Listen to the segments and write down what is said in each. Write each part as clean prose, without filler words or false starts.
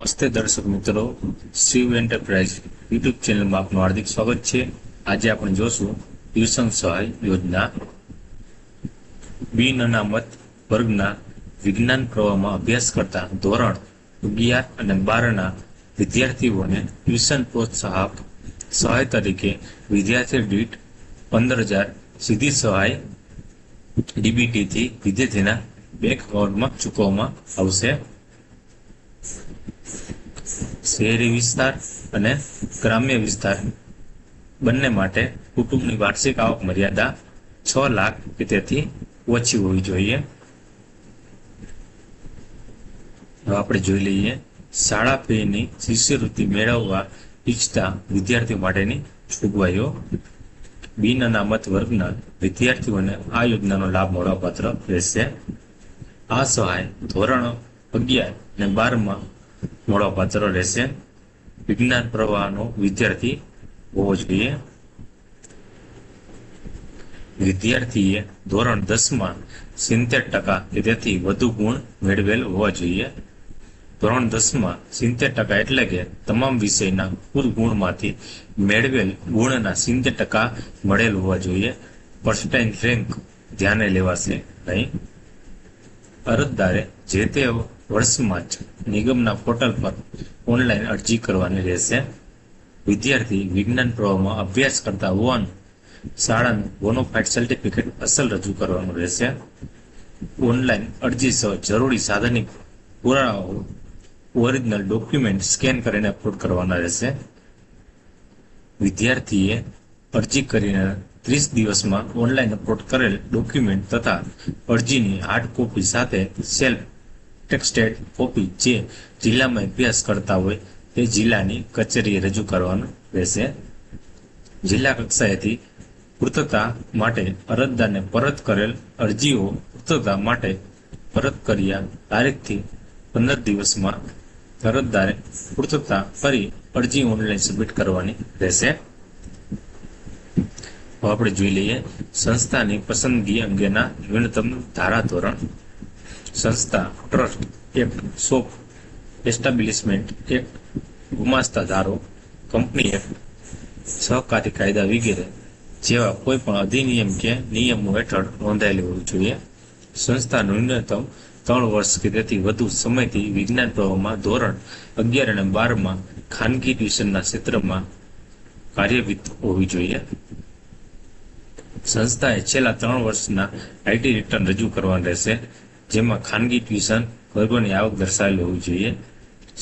નમસ્તે દર્શક મિત્રો, શિવ એન્ટરપ્રાઇઝ યુટ્યુબ ચેનલમાં આપનું હાર્દિક સ્વાગત છે. આજે આપણે જોશું ટ્યુશન સહાય યોજના. બિન અનામત વર્ગના વિજ્ઞાન પ્રવાહમાં અભ્યાસ કરતા ધોરણ 11 અને 12ના વિદ્યાર્થીઓને ટ્યુશન પ્રોત્સાહક સહાય તરીકે વિદ્યાર્થી દીઠ 15,000 સીધી સહાય ડીબીટીથી વિદ્યાર્થીના બેંક એકાઉન્ટમાં ચૂકવવામાં આવશે. શહેરી વિસ્તાર અને ગ્રામ્ય વિસ્તાર બંને માટે કુટુંબની વાર્ષિક આવક મર્યાદા 6 લાખ કે તેથી ઓછી હોવી જોઈએ. હવે આપણે જોઈ લઈએ શાળા ફીની શિષ્યવૃત્તિ મેળવવા ઈચ્છતા વિદ્યાર્થીઓ માટેની જોગવાઈઓ. બિન અનામત વર્ગના વિદ્યાર્થીઓને આ યોજનાનો લાભ મળવાપાત્ર રહેશે. આ સહાય ધોરણ 11 અને 12માં મળવાપાત્ર રહેશે. વિજ્ઞાન પ્રવાહનો વિદ્યાર્થી હોવો જોઈએ. વિદ્યાર્થીએ ધોરણ 10માં 70% કે તેથી વધુ ગુણ મેળવેલ હોવા જોઈએ. ધોરણ 10માં 70% એટલે કે તમામ વિષયના કુલ ગુણમાંથી મેળવેલ ગુણના 70% મળેલ હોવા જોઈએ. પર્સન્ટાઇલ રેન્ક ધ્યાને લેવાશે નહીં. અરજદારે જે તે વર્ષમાં જ નિગમના પોર્ટલ પર ઓનલાઈન અરજી કરવાની રહેશે. વિદ્યાર્થી વિજ્ઞાન પ્રવાહમાં અભ્યાસ કરતા હોવાનું શાળાનું બોનોફાઇડ સર્ટિફિકેટ અસલ રજૂ કરવાનું રહેશે. ઓનલાઈન અરજી સહ જરૂરી સાધનિક પુરાવાઓ ઓરિજિનલ ડોક્યુમેન્ટ સ્કેન કરીને અપલોડ કરવાના રહેશે. વિદ્યાર્થીએ અરજી કરીને 30 દિવસમાં ઓનલાઈન અપલોડ કરેલ ડોક્યુમેન્ટ તથા અરજીની હાર્ડ કોપી સાથે સેલ્ફ ટેક્સ્ટેડ કોપી જે જિલ્લામાં અભ્યાસ કરતા હોય તે જિલ્લાની કચેરીએ રજૂ કરવાનું રહેશે. જિલ્લા કક્ષાએથી પૂર્તતા માટે અરજદારને પરત કરેલ અરજીઓ પૂર્તતા માટે પરત કર્યા તારીખથી 15 દિવસમાં અરજદારે પૂર્તતા કરી અરજી ઓનલાઈન સબમિટ કરવાની રહેશે. હવે આપણે જોઈ લઈએ સંસ્થાની પસંદગી અંગેના ન્યૂનતમ ધારાધોરણ. સંસ્થા, trust act, shop establishment act, ગુમાસ્તા ધારો, કંપની એક્ટ, સહકારી કાયદા વગેરે જેવા કોઈ પણ અધિનિયમ કે નિયમો હેઠળ નોંધાયેલી હોવી જોઈએ. સંસ્થા ન્યૂનતમ 3 વર્ષ કે તેથી વધુ સમયથી વિજ્ઞાન પ્રવાહમાં ધોરણ 11 અને 12માં ખાનગી ટ્યુશનના ક્ષેત્રમાં કાર્યરત હોવી જોઈએ. સંસ્થાએ છેલ્લા 3 વર્ષના આઈટી રિટર્ન રજૂ કરવાનું રહેશે, જેમાં ખાનગી ટ્યુશન વર્ગોની આવક દર્શાવેલી હોવી જોઈએ.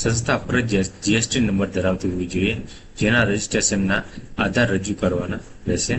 સંસ્થા ફરજિયાત જીએસટી નંબર ધરાવતી હોવી જોઈએ, જેના રજિસ્ટ્રેશનના આધાર રજૂ કરવાના રહેશે.